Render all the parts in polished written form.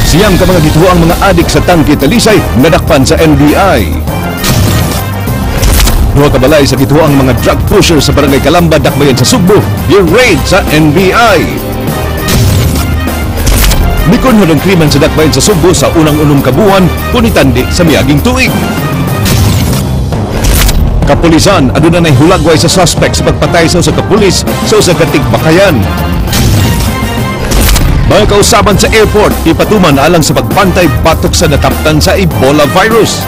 Siyang ka mga gituang mga adik sa tangke Talisay nadakpan sa NBI. Duha ka balay sa gituang mga drug pusher sa barangay Calamba, Dakbayan sa Sugbo, gi-raid sa NBI. Mikon ng krimen sa Dakbayan sa Sugbo sa unang-unong kabuhan, punitandi sa miaging tuig. Kapulisan, aduna nay hulagway sa suspect sa pagpatay sa usa ka pulis sa usa ka tigbakayan. Mga kausaban sa airport, ipatuman alang sa pagpantay batok sa nataptan sa Ebola virus.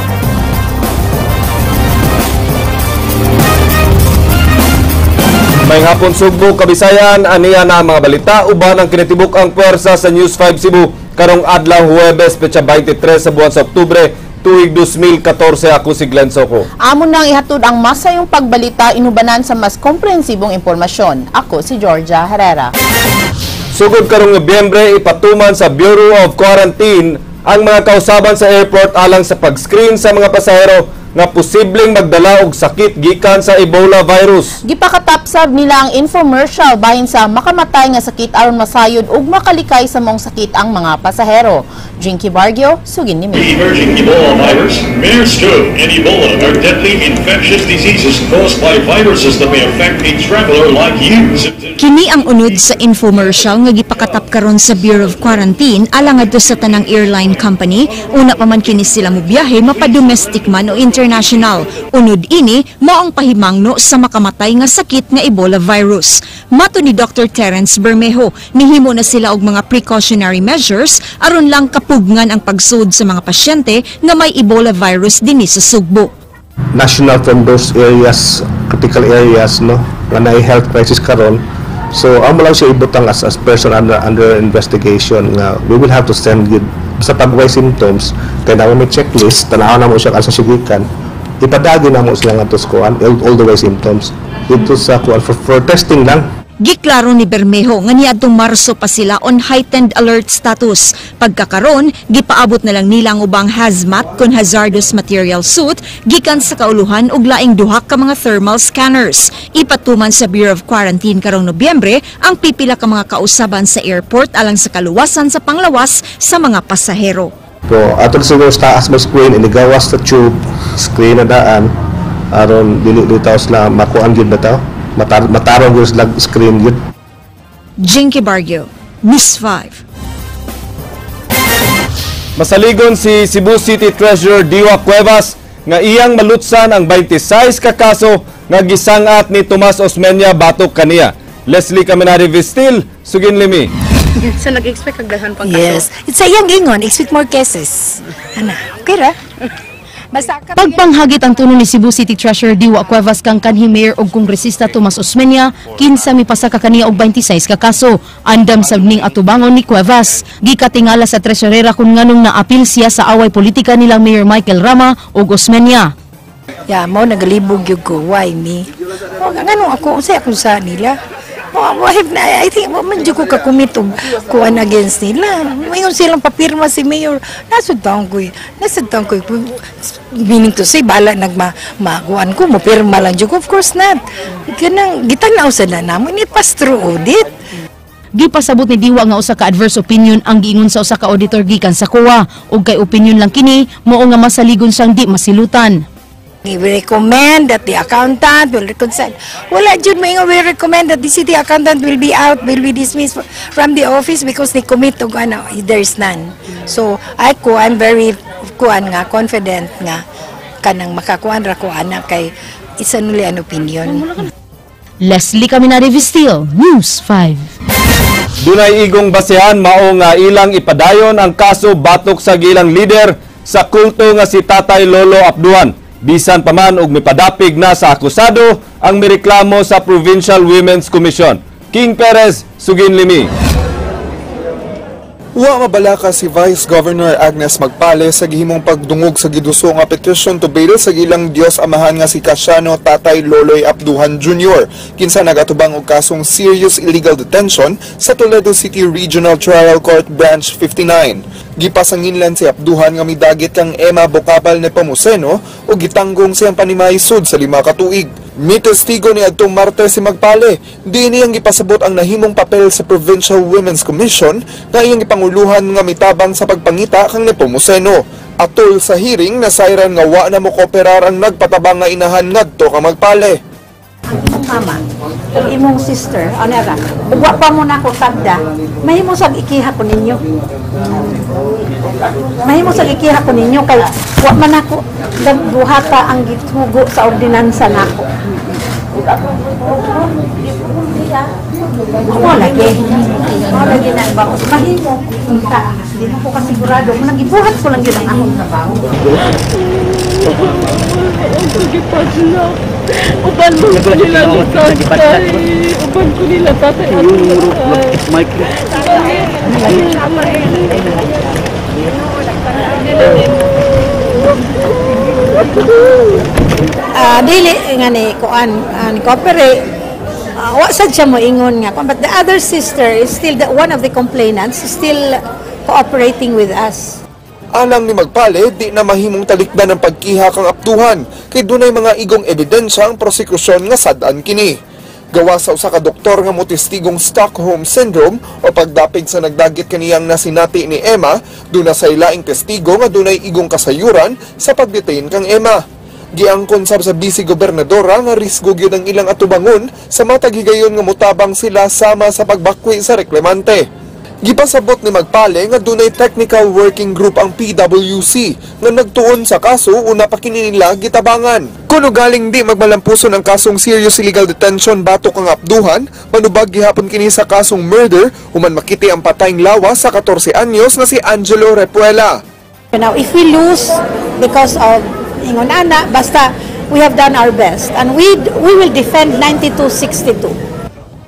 May hapon Sugbo, Kabisayan, aniya na mga balita, uban ang kinitibuk ang puwersa sa News 5 Cebu karong adlaw Huwebes, petsa 23 sa buwan sa Oktubre, tuig 2014. Ako si Glenn Soco. Amon nang ihatod ang masayong pagbalita inubanan sa mas komprehensibong impormasyon. Ako si Georgia Herrera. Sugod karong Nobyembre, ipatuman sa Bureau of Quarantine ang mga kausaban sa airport alang sa pag-screen sa mga pasahero nga posibleng magdala og sakit gikan sa Ebola virus. Gipakatapsab nila ang infomercial bahin sa makamatay nga sakit aron masayod ug makalikay sa mong sakit ang mga pasahero. Jinky Bargio, sugin ni The emerging Ebola virus, MERS-2 and Ebola are deadly infectious diseases caused by viruses that may affect a traveler like you. Kini ang unod sa infomercial nga gipakatap karon sa Bureau of Quarantine alang adto sa tanang airline company. Una pa man kini sila mobiyahe mapadomestic man o international. Unod ini mao ang pahimangno sa makamatay nga sakit nga Ebola virus. Mato ni Dr. Terence Bermejo, nihimo na sila og mga precautionary measures aron lang kapugngan ang pagsud sa mga pasyente nga may Ebola virus dinhi sa Sugbo. National from those areas, critical areas, no, nga na health crisis karon. So amo lang siya ibutang as person under investigation nga we will have to send good sa pagway symptoms kay na may checklist tanaw na mo siya asa sigikan ipadagi na mo sila nga tuskuan all the way symptoms ito sa for testing lang. Giklaro ni Bermejo nga niadtong Marso pa sila on heightened alert status. Pagkakaron, gipaabot na lang nila ang ubang hazmat kon hazardous material suit gikan sa kauluhan ug laing duha ka mga thermal scanners. Ipatuman sa Bureau of Quarantine karong Nobyembre ang pipila ka mga kausaban sa airport alang sa kaluwasan sa panglawas sa mga pasahero. So atol siguro sa taas mo screen inigawas sa tube screen na daan aron dili bitaw sila makuan gyud bitaw. Matarong yung screen yun. Jinky Bargio, News 5. Masaligon si Cebu City Treasurer Diwa Cuevas nga iyang malutsan ang 26 ka kaso nga gisangat ni Tomas Osmeña batok kaniya. Leslie Caminari Vistil, sugin limi. So nag-expect kagdahan pang kaso? Yes. It's a young ingon, expect more cases. Ana, okay ra? Pagpanghagit ang tuno ni Cebu City Treasurer Diwa Cuevas kang kanhi Mayor og Kongresista Tomas Osmeña, kinsa mipasa ka kaniya og 26 ka kaso. Andam sa ning atubangon ni Cuevas. Gikatingala sa tresurera kung nganong naapil siya sa away politika nilang Mayor Michael Rama og Osmeña. Ya, mo nagalibog yung ko. Why me? O, ganun ako, unsay ako sa nila. I think, man dyan ko kakumitog kuan against nila. Ngayon silang papirma si Mayor. Nasudtaon ko meaning to say, bala nagmakuan ko, mapirma lang dyan ko. Of course not. Ganang, gitanaw sa na namin, it pass through audit. Gipasabot ni Diwa nga usa ka adverse opinion ang giingon sa usa ka auditor gikan sa COA. Ug kay opinion lang kini, mao nga masaligon siyang di masilutan. We recommend that the accountant will reconcile. Wala jud may we recommend that the city accountant will be be dismissed from the office because they commit to ano, there is none. So I'm very confident nga kanang makakuan ra ko ana kay isa nuli an opinion. Leslie Caminari Vistil, News 5. Dunay igong basehan mao nga ilang ipadayon ang kaso batok sa gilang leader sa kulto nga si Tatay Lolo Apduan. Bisan pa man og mipadapig na sa akusado ang mireklamo sa Provincial Women's Commission. King Perez, sugin limi. Wa mabalaka si Vice Governor Agnes Magpale sa gihimong pagdungog sa giduso nga petition to bail sa gilang Dios amahan nga si Casiano Tatay Loloy Apduhan Jr. Kinsa nagatubang og kasong serious illegal detention sa Toledo City Regional Trial Court Branch 59. Gipasanginlan si Apduhan nga midagit kang Emma Bocapal Nepomuceno o gitanggong siyang panimaysod sa 5 ka tuig. Mitestigo ni adtong Martes si Magpale, di niyang gipasabot ang nahimong papel sa Provincial Women's Commission nga iyang ipanguluhan nga mitabang sa pagpangita kang Nepomuceno. Atol sa hearing, nasayran nga wa na mo kooperar ang nagpatabang nga inahan ngadto ka Magpale. Mama, ang imong sister, anera, uwa pa mo na ako tagda, mahimo sag ikiha ko ninyo. Mahimo sag ikiha ko ninyo, kay wa man ako nagbuhata ang gitugo sa ordinansa nako. Mo lagi na ba? Mahimo, di na ko kasigurado, nagibuhat ko lang yun ang akong trabaho. Uban mo nila ni tatay. Uban ko nila tatay. Dili nga ni kuan cooperate. Wa sad siya mo ingon nga, but the other sister is still one of the complainants, still cooperating with us. Alang ni Magpale, di na mahimong talikdan ang pagkiha kang apduhan, kay dunay mga igong ebidensya ang prosekusyon nga sad-an kini. Gawa sa usa ka doktor nga motestigong Stockholm Syndrome o pagdapig sa nagdagit kaniyang nasinati ni Emma, duna sa ilaing testigo nga dunay igong kasayuran sa pagdetain kang Emma. Giangkon sab sa Vice Gobernadora nga risgo gyud ang ilang atubangon sa matag higayon nga motabang sila sama sa pagbakwi sa reklamante. Gipasabot ni Magpale nga dunay technical working group ang PWC nga nagtuon sa kaso una pa kini nila gitabangan. Kuno galing di magmalampuson ang kasong serious illegal detention batok ang apduhan, manubag gihapon kini sa kasong murder human makiti ang patayng lawas sa 14 anyos na si Angelo Repuela. Now if we lose because of ingon ana, basta we have done our best and we will defend 9262.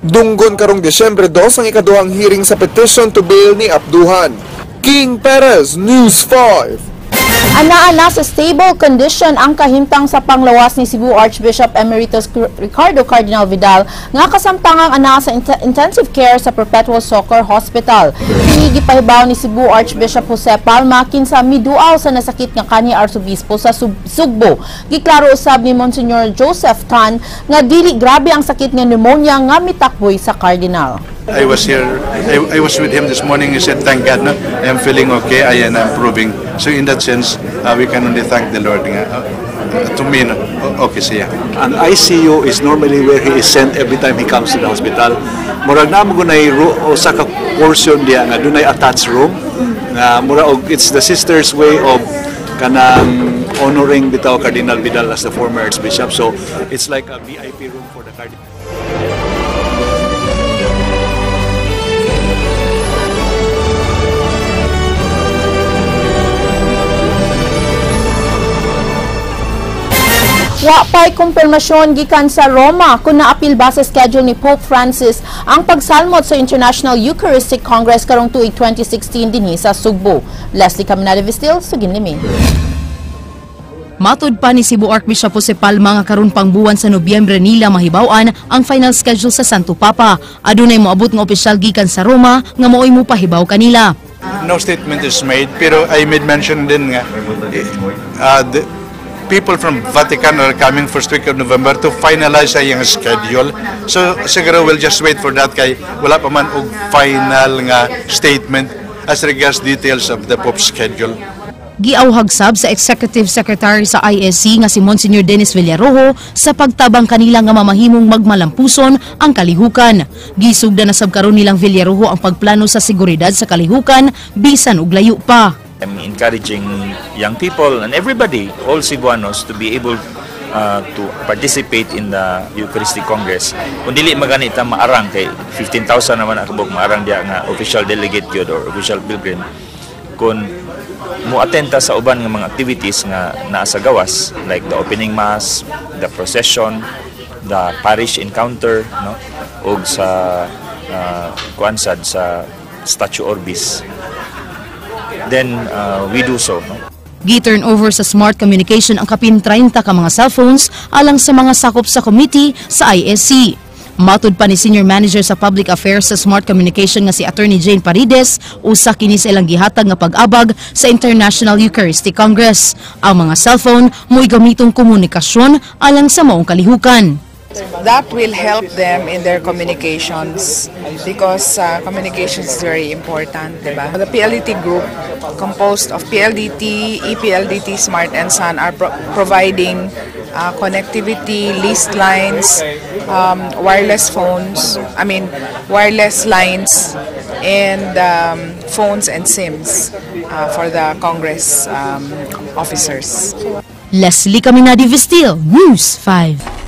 Dunggon karong Disyembre 2 ang ikaduhang hearing sa petition to bail ni Apduhan. King Perez, News 5. Ana sa stable condition ang kahimtang sa panglawas ni Cebu Archbishop Emeritus Ricardo Cardinal Vidal nga kasamtangang ana sa intensive care sa Perpetual Soccer Hospital. Kini gipahibaw ni Cebu Archbishop Jose Palma kinsa miduaw sa nasakit nga kanhi Arsobispo sa Sugbo. Giklaro usab ni Monsignor Joseph Tan nga dili grabe ang sakit nga pneumonia nga mitakboy sa Cardinal. I was here, I was with him this morning. He said, thank God, no? I am feeling okay, I am improving. So in that sense, we can only thank the Lord. To me, no? Okay siya. Ang ICU is normally where he is sent every time he comes to the hospital. Murag na mo gunay usa ka portion diya nga dunay attached room. Nga murag it's the sister's way of kanang honoring bitaw Cardinal Vidal as the former Archbishop. So it's like a VIP room for the Cardinal. Wa pa'y kumpirmasyon gikan sa Roma kung naapil ba sa schedule ni Pope Francis ang pagsalmot sa International Eucharistic Congress karong tuig 2016 dinhi sa Sugbo. Leslie Caminada Vistil, Sugin Limin. Matud pa ni Cebu Archbishop Jose Palma nga karon pang buwan sa Nobyembre nila mahibaw-an ang final schedule sa Santo Papa. Adunay moabot nga opisyal gikan sa Roma nga maoy mo pahibaw kanila. No statement is made, pero I made mention din nga the people from Vatican are coming first week of November to finalize ang schedule. So siguro we'll just wait for that kay wala pa man og final nga statement as regards details of the Pope's schedule. Giawhag sab sa Executive Secretary sa ISC nga si Monsignor Dennis Villarojo sa pagtabang kanila nga mamahimong magmalampuson ang kalihukan. Gisugda na sab karon nilang Villarojo ang pagplano sa seguridad sa kalihukan bisan og layo pa. I'm encouraging young people and everybody, all Cebuanos, to be able to participate in the Eucharistic Congress. Kung dili maganita maarang kay 15,000 naman ang kabog maarang diya nga official delegate yun or official pilgrim. Kung muatenta sa uban ng mga activities nga naa sa gawas, like the opening mass, the procession, the parish encounter, no, og sa kuansad sa Statue Orbis, then we do so. No? Gi-turn over sa Smart Communication ang kapin 30 ka mga cellphones alang sa mga sakop sa committee sa ISC. Matud pa ni Senior Manager sa Public Affairs sa Smart Communication nga si Attorney Jane Parides, usa kini sa ilang gihatag nga pag-abag sa International Eucharistic Congress. Ang mga cellphone mo'y gamitong komunikasyon alang sa maong kalihukan. That will help them in their communications because communication is very important, diba? The PLDT group, composed of PLDT, ePLDT, Smart and Sun, are providing connectivity, leased lines, wireless phones, wireless lines, and phones and SIMs for the Congress officers. Leslie Caminadi Vistil, News 5.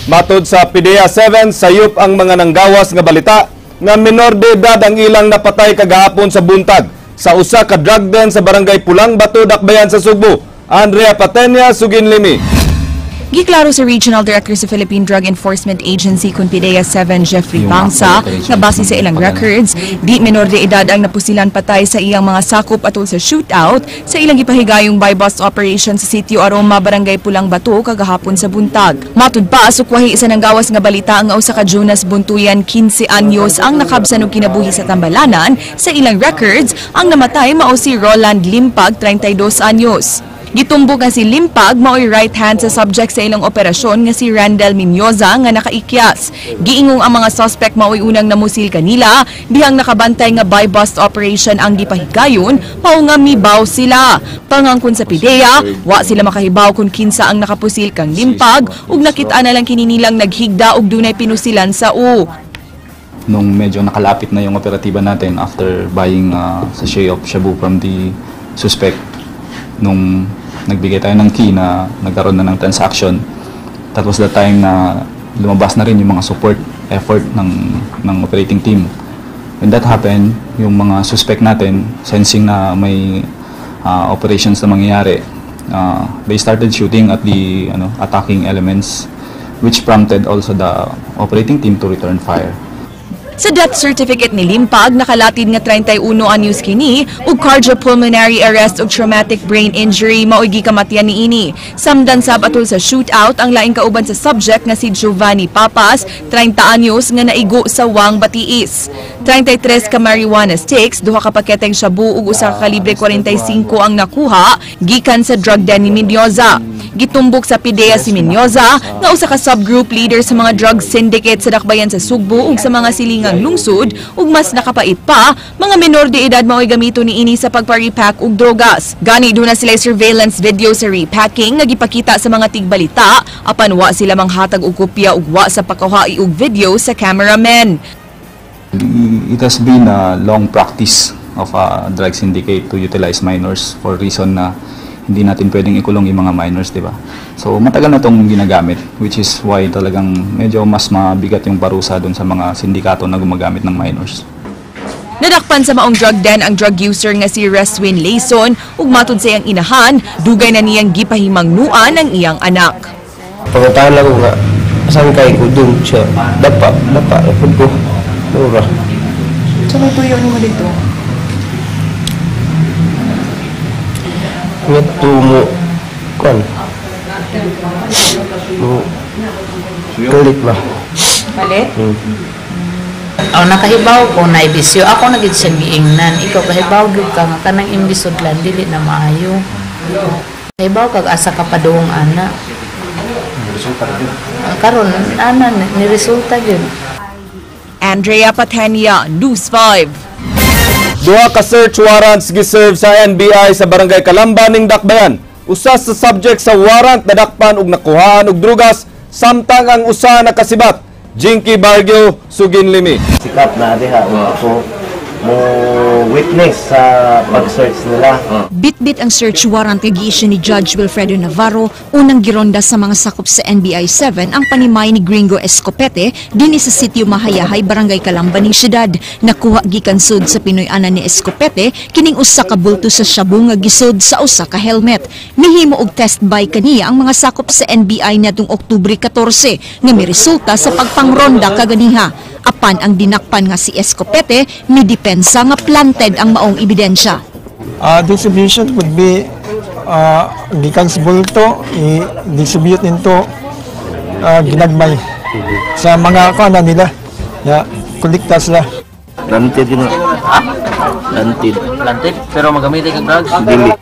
Matod sa PDEA 7, sayop ang mga nanggawas nga balita nga minor de edad ang ilang napatay kagahapon sa buntag sa usa ka drug den sa barangay Pulang Bato, Dakbayan sa Subo. Andrea Patenya, Suginlimi. Giklaro sa Regional Director sa Philippine Drug Enforcement Agency kung PDEA 7 Jeffrey Bangsa nga base sa ilang records, di menor de edad ang napusilan patay sa iyang mga sakop atol sa shootout sa ilang gipahigayong buy-bust operation sa Sitio Aroma, Barangay Pulang Bato kagahapon sa buntag. Matud pa, sukwahi isa ng gawas nga balita ang usa ka Jonas Buntuyan 15 anyos ang nakabsan og kinabuhi sa Tambalanan. Sa ilang records, ang namatay mao si Roland Limpag 32 anyos. Gitumbog nga si Limpag mao'y right hand sa subject sa ilang operasyon nga si Randall Minyoza nga nakaikyas. Giingong ang mga suspect mao'y unang namusil kanila, dihang nakabantay nga buy-bust operation ang gipahigayon, mao nga mibaw sila. Pangangkon sa PDEA, wa sila makahibaw kung kinsa ang nakapusil kang Limpag ug nakita na lang kini nilang naghigda og dunay pinusilan sa Nung medyo nakalapit na yung operatiba natin after buying sachet of shabu from the suspect, nung nagbigay tayo ng key na nagkaroon na ng transaction, that was the time na lumabas na rin yung mga support effort ng operating team. When that happened, yung mga suspect natin, sensing na may operations na mangyayari, they started shooting at the attacking elements, which prompted also the operating team to return fire. Sa death certificate ni Limpag, nakalatid nga 31 anyos kini ug cardiopulmonary arrest ug traumatic brain injury mao'y gikamatian niini. Samdan sab atol sa shootout ang laing kauban sa subject nga si Giovanni Papas, 30 anyos nga naigo sa Wang Batiis. 33 ka marijuana sticks, 2 ka paketeng shabu ug usa ka kalibre 45 ang nakuha gikan sa drug den ni Minyoza. Gitumbok sa PDEA si Minyoza nga usa ka subgroup leader sa mga drug syndicate sa Dakbayan sa Sugbo ug sa mga silingang lungsod ug mas nakapait pa, mga menor de edad mao'y gamito niini sa pagpa-repack og drogas. Gani duna sila surveillance video sa repacking nga gipakita sa mga tigbalita apan wa sila manghatag og kopya ug wa sa pagkahuai og video sa cameraman. It has been a long practice of a drug syndicate to utilize minors for reason na hindi natin pwedeng ikulong yung mga minors, di ba? So matagal na itong ginagamit, which is why talagang medyo mas mabigat yung parusa dun sa mga sindikato na gumagamit ng minors. Nadakpan sa maong drug den ang drug user nga si Reswin Layson ug matud sa iyang inahan, dugay na niyang gipahimangnuan ang iyang anak. Pagkataon lang nga, saan kay ko dun siya, dapa, napod ko, mura. Saan tuyo mo dito? Ngito mo, kuan, mo, kulit ba? Palit? Nakahibaw ko na ibisyo. Ako naging siyang giingnan. Ikaw kahibaw gyud ka nga kanang imbisudlan dili na maayo. Kahibaw kag asa ka paduong ana. Karon ana ni resulta gyud. Andrea Patenia, News 5. Duha ka search warrants giserve sa NBI sa Barangay Calamba ning Dakbayan. Usa sa subject sa warrant nadakpan ug nakuhaan og drugas samtang ang usa nakasibat. Jinky Bargyo, Suginlimi. Sikap na diha ako mo witness sa pag-search nila. Bit-bit ang search warrant nga gi-issue ni Judge Wilfredo Navarro unang gironda sa mga sakop sa NBI 7 ang panimay ni Gringo Escopete dinhi sa sitio Mahayahay, Barangay Calamba ning syudad. Nakuha gikan sud sa Pinoy-anan ni Escopete kining usa ka bulto sa shabu nga gisud sa usa ka helmet. Mihimo og test buy kaniya ang mga sakop sa NBI natong Oktubre 14 nga miresulta sa pagpangronda kaganiha. Apan ang dinakpan nga si Escopete midepensa nga planted ang maong ebidensya. Distribution would be gikan sa bulto, i-distribute nito ginagmay sa mga kanan nila. Kolekta sila. Planted yun. Planted? Pero magamitin kang drugs? Dili.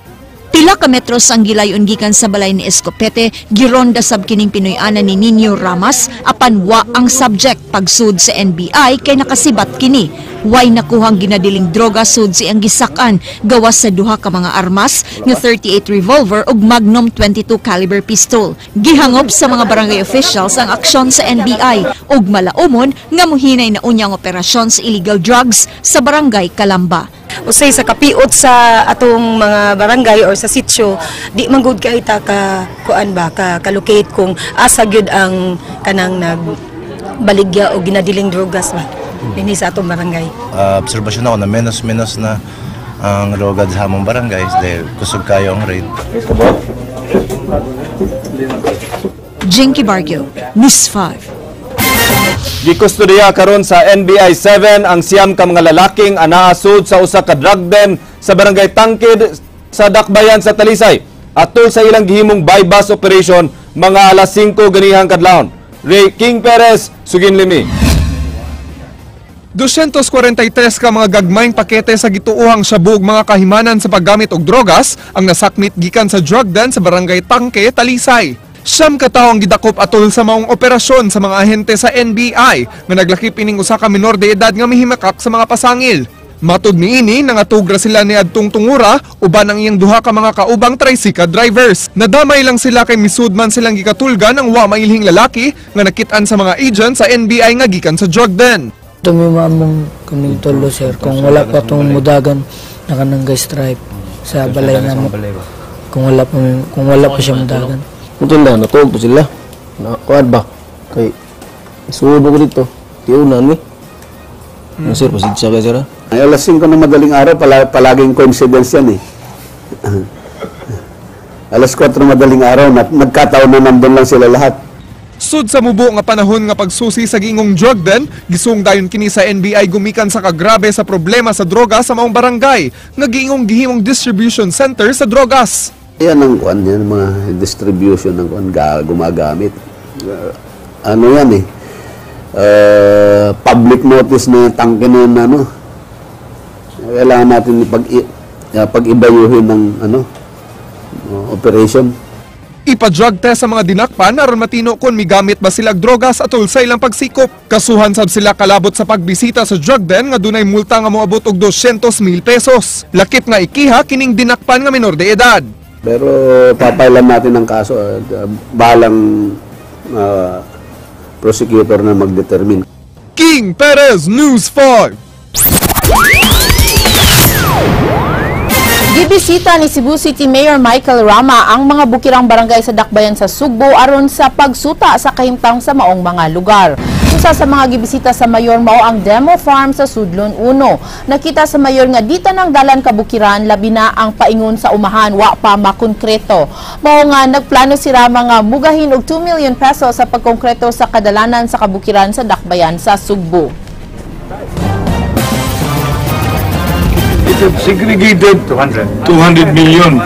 Pila ka metros ang gilayon gikan sa balay ni Escopete, gironda sab kining Pinoy-ana ni Nino Ramas, apan wa ang subject pagsud sa NBI kay nakasibat kini. Way nakuhang ginadiling droga sud siyang gisakan gawas sa duha ka mga armas nga 38 revolver ug Magnum 22 caliber pistol. Gihangop sa mga barangay officials ang aksyon sa NBI ug malaumon nga mohinay na unyang operasyon sa illegal drugs sa barangay Calamba. Usay sa kapiot sa atong mga barangay or sa sitio, di man gud kay ta ka kuan ba ka locate kung asa gyud ang kanang nagbaligya o ginadiling drogas ba dinhi sa atong barangay. Obserbasyon ako na menos na ang droga sa among barangay, dahil kusog kayo ang rate. Jinky Bargio, News 5. Gikustodiya karon sa NBI 7 ang siyam ka mga lalaking anaasud sa usa ka drug den sa barangay Tangkid sa Dakbayan sa Talisay. Atol sa ilang gihimong bypass operation mga alas 5 ganihang kadlawon. Ray King Perez, Suginlimi. 243 ka mga gagmayng pakete sa gituohang syabog mga kahimanan sa paggamit og drogas ang nasakmit gikan sa drug den sa barangay Tangke, Talisay. Siyam ka tawo ang gidakop atol sa maong operasyon sa mga ahente sa NBI nga naglakip ining usa ka minor de edad nga mihimakak sa mga pasangil. Matud niini nangatugra sila ni adtong tungura uban ang iyang duha ka mga kaubang tricycle drivers. Nadamay lang sila kay misudman silang gikatulgan ang wa mailhing lalaki nga nakit-an sa mga agent sa NBI nga gikan sa drug den. Tumimamong kaming tolo sir kung wala pa tong mudagan na kanang stripe sa balay na mo. Kung wala pa siya mudagan. Mungkin dah natulog po sila. Nakuad ba? Kay isubo ko dito. Tiunan ni. Sir, pasig siya sir. Ay alas 5 ng madaling araw, palaging coincidence yan eh. Alas 4 ng madaling araw, nagkataon na nandun lang sila lahat. Sud sa mubo nga panahon nga pagsusi sa gingong drug den, gisung dayon kini sa NBI gumikan sa kagrabe sa problema sa droga sa maong barangay, nga gingong gihimong distribution center sa drogas. Yan ang kuan yan, mga distribution ng kuan gumagamit. Ano yan eh, public notice na tangke na yan, ano. Kailangan natin pag-ibayuhin ng operation. Ipa-drug test sa mga dinakpan aron matino kung migamit ba sila drogas atol sa ilang pagsikop. Kasuhan sab sila kalabot sa pagbisita sa drug den nga dunay multa nga moabot og 200,000 pesos. Lakip nga ikiha kining dinakpan nga minor de edad. Pero papailan natin ang kaso, balang prosecutor na mag-determine. King Perez, News 5. Gibisita ni Cebu City Mayor Michael Rama ang mga bukirang barangay sa Dakbayan sa Sugbo aron sa pagsuta sa kahimtang sa maong mga lugar. Isa sa mga gibisita sa mayor mao ang demo farm sa Sudlon 1. Nakita sa mayor nga dita nang dalan kabukiran labi na ang paingon sa umahan wa pa makonkreto. Mao nga nagplano si Rama nga mugahin og 2 million pesos sa pagkonkreto sa kadalanan sa kabukiran sa Dakbayan sa Sugbo. Segregated 200 million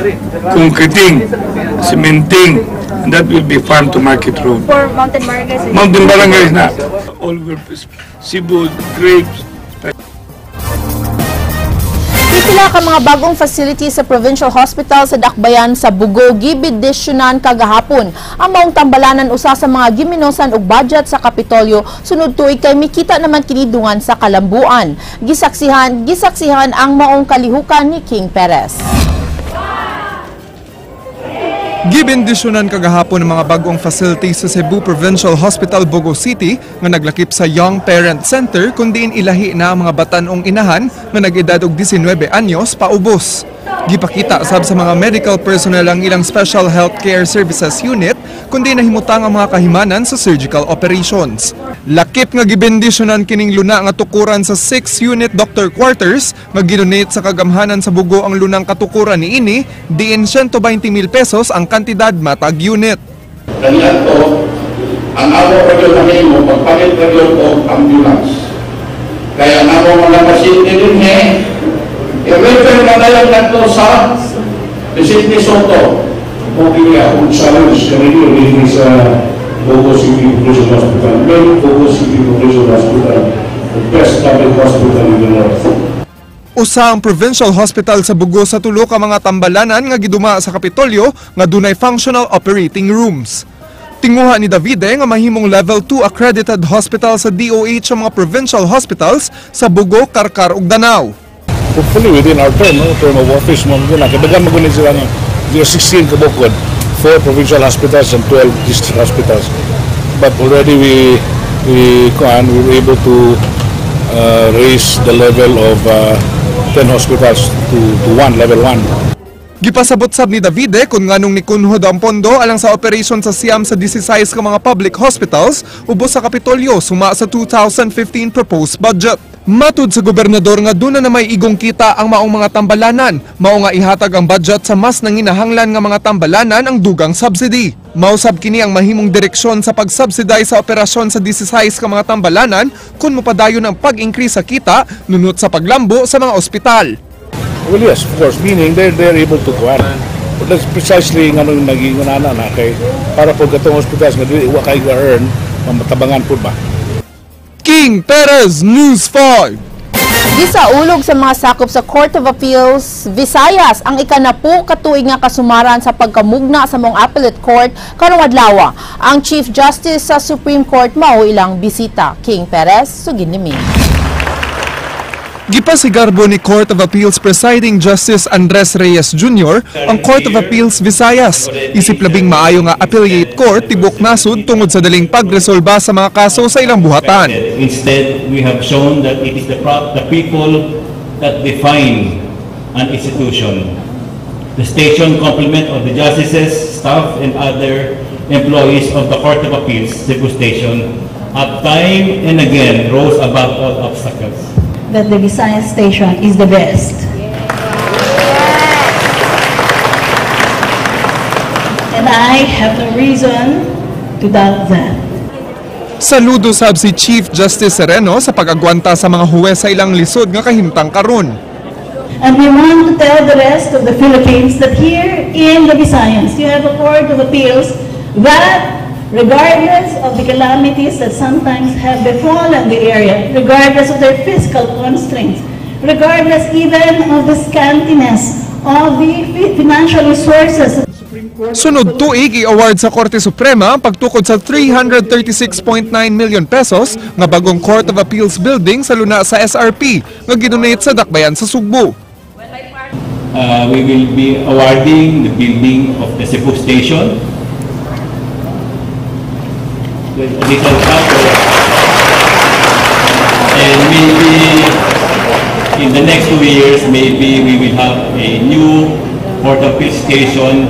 concreting, cementing, and that will be farm to market road. For mountain barangays? Mountain barangays na. All over Cebu, grapes. Pipila ka mga bagong facilities sa Provincial Hospital sa Dakbayan sa Bugo gibidisyonan kagahapon. Ang maong tambalanan usa sa mga giminosan og budget sa Kapitolyo sunod tuig kay mikita naman kinidungan sa kalambuan. Gisaksihan ang maong kalihukan ni King Perez. Gibindisyonan kagahapon ng mga bagong facilities sa Cebu Provincial Hospital, Bogo City nga naglakip sa Young Parent Center kundiin ilahi na ang mga batanong inahan nga nag-edad og 19 anyos paubos. Gipakita sab sa mga medical personnel ang ilang Special Healthcare Services Unit kundi nahimutang ang mga kahimanan sa surgical operations. Lakip nga gibindisyonan kining luna nga tukuran sa 6-unit doctor quarters nga ginonate sa kagamhanan sa Bugo ang lunang katukuran niini diin 120,000 pesos ang kantidad matag unit. Ganyan to, ang awa ko yung nahimo, pagpalit ko yung ambulance. Kaya nga po mga pasyente din i-refer na tayo nato sa Presidente Soto. Okay, ang challenge kanino din sa Bogo City Population Hospital. May Bogo City Population Hospital, the best public hospital in the north. Usa ang provincial hospital sa Bugo sa tulo ka mga tambalanan nga giduma sa Kapitolyo nga dunay functional operating rooms. Tinguha ni Davide nga mahimong level 2 accredited hospital sa DOH ang mga provincial hospitals sa Bugo, Karkar ug Danao. Hopefully within our term of office mo muna kadagan magunin sila ng 16 kabukod, 4 provincial hospitals and 12 district hospitals. But already we were able to raise the level of 10 hospitals to 1, level 1. Gipasabot sab ni Davide kung nganong nikunhod ang pondo alang sa operasyon sa siyam sa 16 ka mga public hospitals ubos sa Kapitolyo suma sa 2015 proposed budget. Matud sa gobernador nga duna na may igong kita ang maong mga tambalanan, mao nga ihatag ang budget sa mas nanginahanglan nga mga tambalanan ang dugang subsidy. Mausab kini ang mahimong direksyon sa pag-subsidize sa operasyon sa 16 ka mga tambalanan kung mopadayon ang pag-increase sa kita nunot sa paglambo sa mga ospital. Well, yes, of course, meaning they're able to go on. But that's precisely nga nung naging unana na kay para po gatong hospitals nga dili wa kay ga-earn matabangan po ba. King Perez, News 5. Gisaulog sa mga sakop sa Court of Appeals Visayas ang ikanapu katuig nga kasumaran sa pagkamugna sa mong appellate court karong adlaw. Ang Chief Justice sa Supreme Court mao ilang bisita. King Perez, sugin ni Ming. Gipasigarbo ni Court of Appeals Presiding Justice Andres Reyes Jr. ang Court of Appeals Visayas. Isip labing maayo nga appellate court tibok nasud tungod sa daling pagresolba sa mga kaso sa ilang buhatan. Instead, we have shown that it is the people that define an institution. The station complement of the justices, staff, and other employees of the Court of Appeals Cebu Station have time and again rose above all obstacles. That the Visayas station is the best. And I have no reason to doubt that. Saludo sab si Chief Justice Sereno sa pag-agwanta sa mga huwes sa ilang lisod nga kahimtang karon. And we want to tell the rest of the Philippines that here in the Visayas, you have a Court of Appeals that regardless of the calamities that sometimes have befallen the area, regardless of their fiscal constraints, regardless even of the scantiness of the financial resources. Sunod tuig i-award sa Korte Suprema ang pagtukod sa 336.9 million pesos nga bagong Court of Appeals building sa luna sa SRP nga gidonate sa Dakbayan sa Sugbo. We will be awarding the building of the Cebu Station. A little couple, and maybe in the next 2 years, maybe we will have a new Court of Appeals station,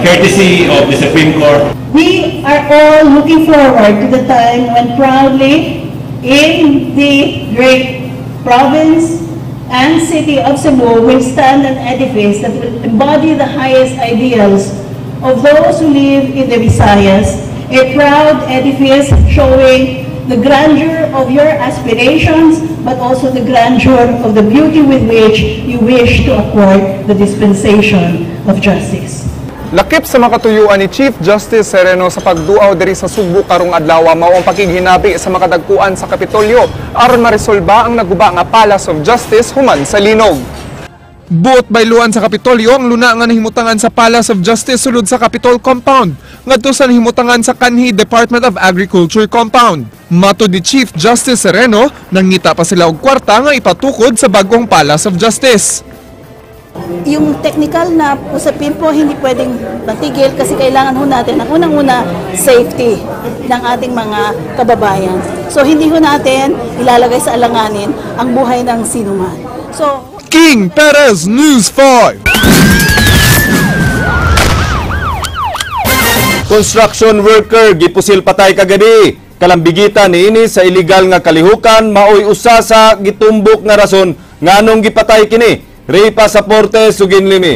courtesy of the Supreme Court. We are all looking forward to the time when proudly in the great province and city of Cebu will stand an edifice that will embody the highest ideals of those who live in the Visayas. A proud edifice showing the grandeur of your aspirations, but also the grandeur of the beauty with which you wish to accord the dispensation of justice. Lakip sa makatuyuan ni Chief Justice Sereno sa pagduaw diri sa Sugbo karong adlaw mao ang pakighinabi sa makadagkuan sa Kapitolyo aron maresolba ang naguba nga Palace of Justice human sa linog. Buot bayluan sa Kapitolyo ang luna nga nahimutangan sa Palace of Justice sulod sa Capitol Compound ngadto sa nahimutangan sa kanhi Department of Agriculture Compound. Matud ni Chief Justice Sereno, nangita pa sila og kwarta nga ipatukod sa bagong Palace of Justice. Yung technical na usapin po hindi pwedeng matigil kasi kailangan ho natin ang unang-una safety ng ating mga kababayan. So hindi ho natin ilalagay sa alanganin ang buhay ng sinuman. So King Perez, News 5. Construction worker gipusil patay kagadi. Kalambigita niini sa illegal nga kalihukan maoy usa sa gitumbok nga rason nganong gipatay kini. Ray Pasaporte, Sugin Limi.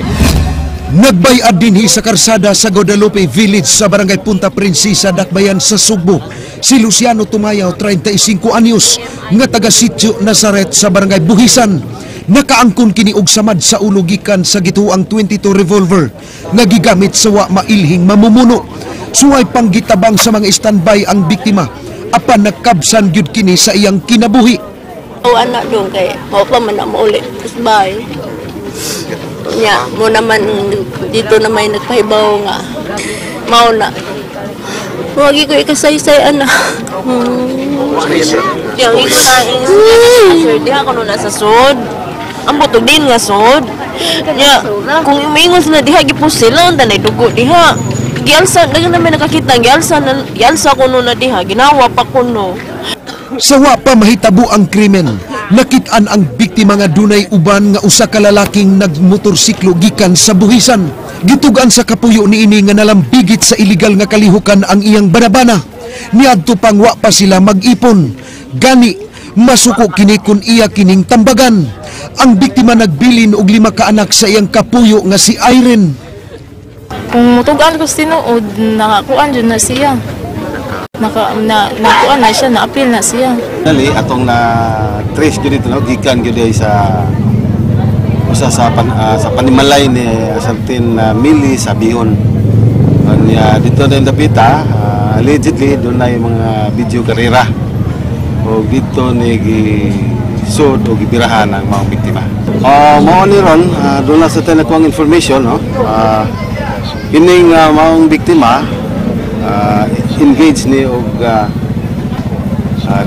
Nagbayad dinhi sa karsada sa Guadalupe Village sa Barangay Punta Princesa, Dakbayan sa Sugbo. Si Luciano Tumayaw, 35 anyos, nga taga-sitio Nazaret sa barangay Buhisan. Nakaangkon kini og samad sa ulo gikan sa gituang 22 revolver nga gigamit sa wa mailhing mamumuno. Suway panggitabang sa mga standby ang biktima apan nagkabsan gyud kini sa iyang kinabuhi. O anak dong kay mao pa man na maulit kasbay. Nya mo naman dito na may nagpahibaw nga mao na. Wagi ko ikasaysay ana. Yang iko na sir diha ko na sa sud. Ang butog din nga sud. Nya kung umingon sila diha gipusil lang tanay dugo diha. Gialsa dagan naman nakakita gialsa ko no na diha ginawa pa kuno. Sa wa pa mahitabo ang krimen, nakit-an ang biktima nga dunay uban nga usa ka lalaking nagmotorsiklo gikan sa Buhisan. Gitugan sa kapuyo niini nga nalambigit sa iligal nga kalihukan ang iyang banabana. Niadto pang wa pa sila mag-ipon. Gani masuko kini kun iya kining tambagan. Ang biktima nagbilin og 5 ka anak sa iyang kapuyo nga si Irene. Kung mutugan ko tinuod, nakakuan dyan na siya. Nakuan na siya, na-appeal na siya. Dali, atong na-trace ko dito, gikan ko dito sa panimalay ni Asaltin Mili sa Bihon. Dito na yung dapita, allegedly, doon na yung mga video karera. O dito na gisod o gibirahan ang mga biktima. Mao ni ron, doon na sa tayo nakuha information, no? Kining maong biktima engaged ni og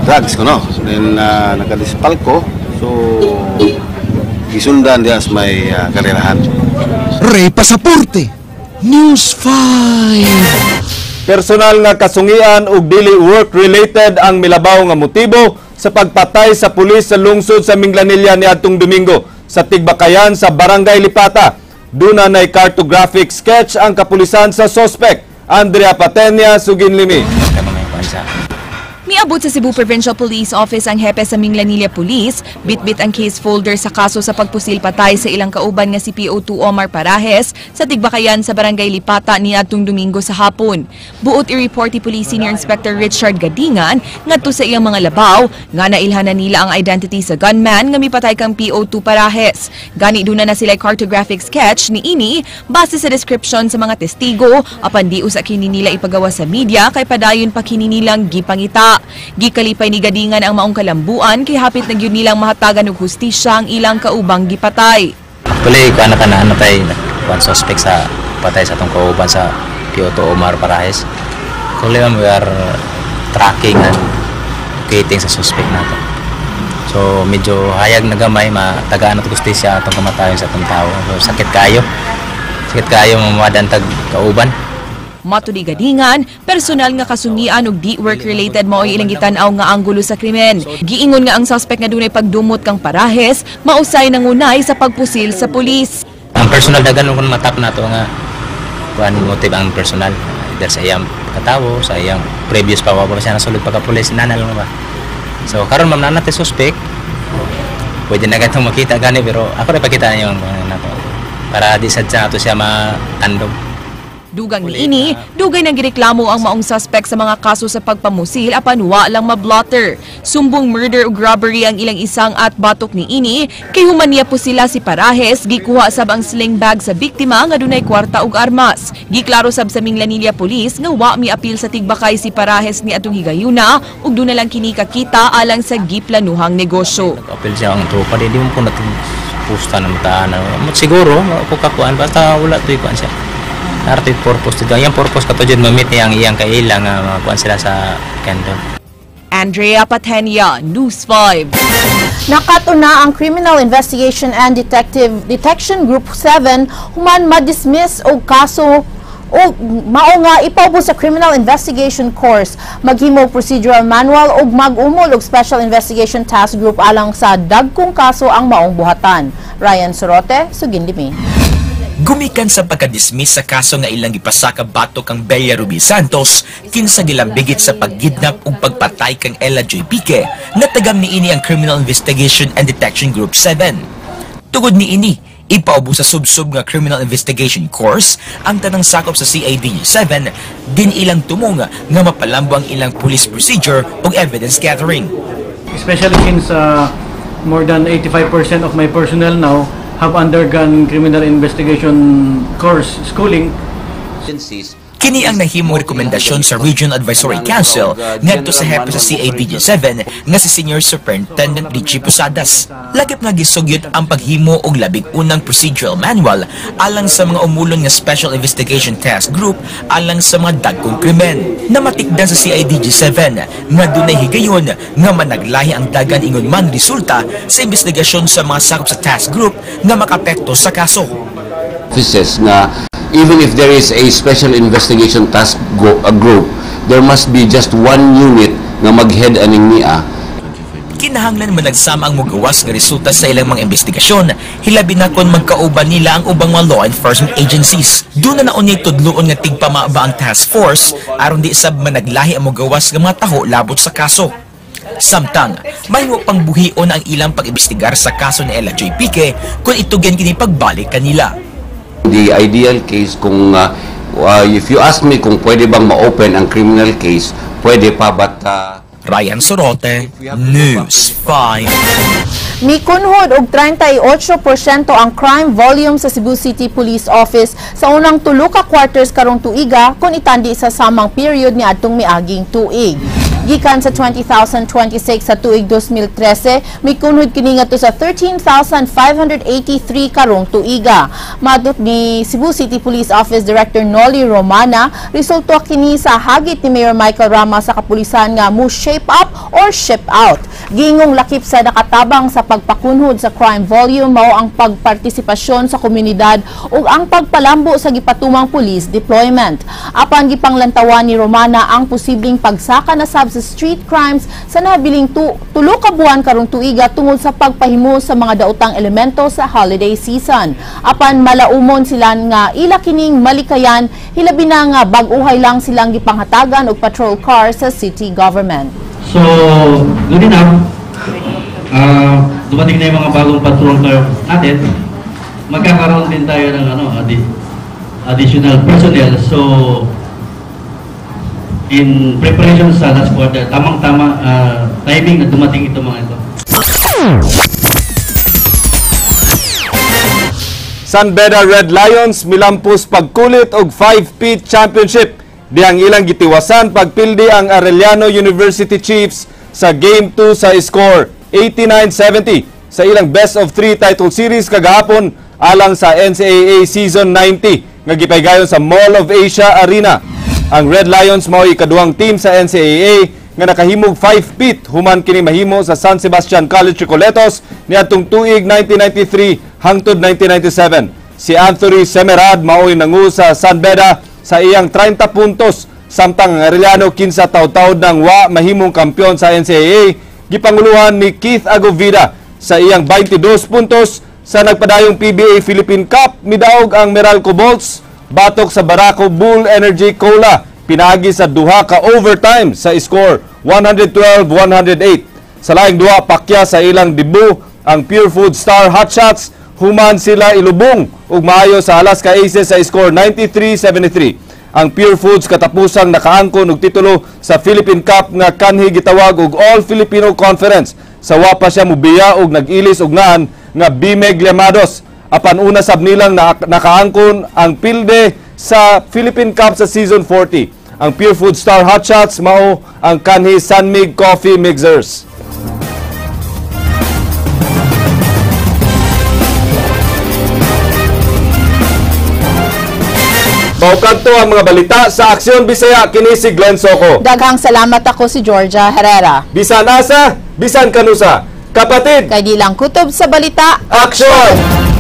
drugs ko, no? Then nakadispal ko, so gisundan diya sa may karerahan. Ray Pasaporte, News 5. Personal nga kasungian ug dili work-related ang milabaw nga motibo sa pagpatay sa pulis sa lungsod sa Minglanilla niadtong Domingo sa Tigbakayan sa Barangay Lipata. Duna nay cartographic sketch ang kapulisan sa suspect. Andrea Patenya, Suginlimi. Miabot sa Cebu Provincial Police Office ang hepe sa Minglanilla Police, bitbit ang case folder sa kaso sa pagpusil patay sa ilang kauban nga si PO2 Omar Parajes sa Tigbakayan sa Barangay Lipata niadtong Domingo sa hapon. Buot i-report ni Police Senior Inspector Richard Gadingan ngadto sa iyang mga labaw nga nailhanan nila ang identity sa gunman nga mipatay kang PO2 Parajes. Gani duna na sila cartographic sketch ni ini base sa description sa mga testigo apan di usa kini nila ipagawa sa media kay padayon pa kini nilang gipangita. Gikalipay ni Gadingan ang maong kalambuan kay hapit na gyud nilang mahatagan og hustisya ang ilang kaubang gipatay. Actually, kana tay one suspect sa patay sa tong kauban sa PO2 Omar Parajes. Actually, we are tracking and locating sa suspect nato. So medyo hayag na gamay matagaan at hustisya atong kamatayon sa atong tawo. So sakit kayo mamadan tag kauban. Mato ni Gadingan, personal nga kasungian og di work-related mao ilang gitan-aw nga anggulo sa krimen. Giingon nga ang suspect nga dunay pagdumot kang Parajes, mausay nangunay sa pagpusil sa pulis. Ang personal dagan kun matap nato nga kuan motive ang personal either sa iyang katawo, sa iyang previous pa siya nasulod pagka-pulis nanal ba. So karon ma'am nanate suspect. Pwede na gatong makita gani pero ako ra pakita niyo ang nato para di sadya ato siya matandog. Dugang ni ini, dugay nang gireklamo ang maong suspect sa mga kaso sa pagpamusil apan wa lang mablotter. Sumbong murder ug robbery ang ilang isang at batok ni ini, kay humaniya po sila si Parajes, gikuha sab ang sling bag sa biktima nga dunay kwarta ug armas. Giklaro sab sa Minglanilla Police nga wa mi-apil sa Tigbakay si Parajes ni atong higayuna ug duna lang kini kakita alang sa giplanuhang negosyo. Apil siya ang tropa di mo po natin pusta na mataan. Siguro ako kakuan basta wala toy kuan siya. Narrative purpose dito. Yung purpose ka to dyan mamit yung iyang kailang makuhan sila sa kendo. Andrea Patenya, News 5. Nakatuna ang Criminal Investigation and Detection Group 7 human ma-dismiss og kaso o mao nga ipaubo sa Criminal Investigation Course, maghimog procedural manual ug mag-umol og Special Investigation Task Group alang sa dagkong kaso ang maong buhatan. Ryan Sorote, Suginlimi. Gumikan sa pagka-dismiss sa kaso nga ilang gipasaka batok kang Bea Ruby Santos kinsa gilambigit sa paggidnap ug pagpatay kang Ella Joy Pique, natagam ni ini ang Criminal Investigation and Detection Group 7. Tugod ni ini, Ipaubo sa subsub nga criminal investigation course ang tanang sakop sa CADG7 din ilang tumong nga mapalambo ang ilang police procedure o evidence gathering. Especially since more than 85% of my personnel now have undergone criminal investigation course schooling. Kini ang nahimong rekomendasyon sa Regional Advisory Council ngadto sa hepe sa CADG7 nga si Senior Superintendent D.G. Posadas. Lagip nga gisugyot ang paghimo og labing unang procedural manual alang sa mga umulon nga Special Investigation Task Group alang sa mga dagkong krimen. Namatikdan sa CADG7 nga dunay higayon nga managlahi ang dagan ingon man resulta sa investigasyon sa mga sakop sa task group nga makapekto sa kaso. Offices nga even if there is a special investigation task group, there must be just one unit nga mag-head aning niya. Kinahanglan managsama ang mugawas nga resulta sa ilang mga investigasyon, hilabi na kon magkauban nila ang ubang mga law enforcement agencies. Doon na naunay tudloon nga tigpamaba ang task force aron di sab managlahi ang mugawas nga mga taho labot sa kaso. Samtang, may mo pang buhion ang ilang pag-imbestigar sa kaso ni Ella J. Pique kung itugan kini pagbalik kanila. The ideal case kung if you ask me kung pwede bang ma-open ang criminal case, pwede pa but Ryan Sorote, News 5. Mikunhod og 38% ang crime volume sa Cebu City Police Office sa unang tulo ka quarters karong tuiga kung itandi sa samang period ni adtong miaging tuig. Gikan sa 20,026 sa tuig 2013, mikunhod kini ngadto sa 13,583 karong tuiga. Madot ni Cebu City Police Office Director Noli Romana, resulta kini sa hagit ni Mayor Michael Rama sa kapulisan nga mo shape up or ship out. Gingong lakip sa nakatabang sa pagpakunhod sa crime volume mao ang pagpartisipasyon sa komunidad ug ang pagpalambo sa gipatumang police deployment. Apan gipanglantawan ni Romana ang posibleng pagsaka na sa street crimes sa nabiling tulo ka buwan karong tuiga tungod sa pagpahimo sa mga daotang elemento sa holiday season. Apan malaumon sila nga ila kining malikayan, hilabi na nga bag-uhay lang silang gipanghatagan og patrol car sa city government. So, good enough. Dumating na yung mga bagong patrol car natin. Magkakaroon din tayo ng additional personnel. So, in preparation sa last quarter, tamang-tama timing na dumating ito mga ito. San Beda Red Lions milampos pagkulit og 5-peat championship. Dihang ilang gitiwasan pagpildi ang Arellano University Chiefs sa Game 2 sa score 89-70 sa ilang best of 3 title series kagahapon alang sa NCAA Season 90 nga gipaygayon sa Mall of Asia Arena. Ang Red Lions mao ikaduhang team sa NCAA nga nakahimog 5-peat human kini mahimo sa San Sebastian College Recoletos niadtong tuig 1993 hangtod 1997. Si Anthony Semerad mao'y nangu sa San Beda sa iyang 30 puntos samtang ang Arellano 15 taud-taud nang wa mahimong kampiyon sa NCAA. Gipanguluhan ni Keith Agovida sa iyang 22 puntos sa nagpadayong PBA Philippine Cup. Midaog ang Meralco Bolts batok sa Barako Bull Energy Cola pinagi sa duha ka overtime sa score 112-108. Sa laing duha pakya sa ilang debut ang Pure Food Star Hotshots human sila ilubong ug maayo sa Alaska Aces sa score 93-73. Ang Pure Foods katapusang nakaangkon og titulo sa Philippine Cup nga kanhi gitawag og All Filipino Conference. Sa wa pa siya mobiya og nag-ilis og ngaan nga Bimeg Llamados. Apan una sab nilang nakaangkon ang pilde sa Philippine Cup sa Season 40. Ang Pure Food Star Hotshots mao ang kanhi Sanmig Coffee Mixers. Maukanto ang mga balita sa Aksyon Bisaya kini si Glenn Soco. Daghang salamat ako si Georgia Herrera. Bisan asa, bisan kanusa. Kapatid, kay di lang kutob sa balita, aksyon!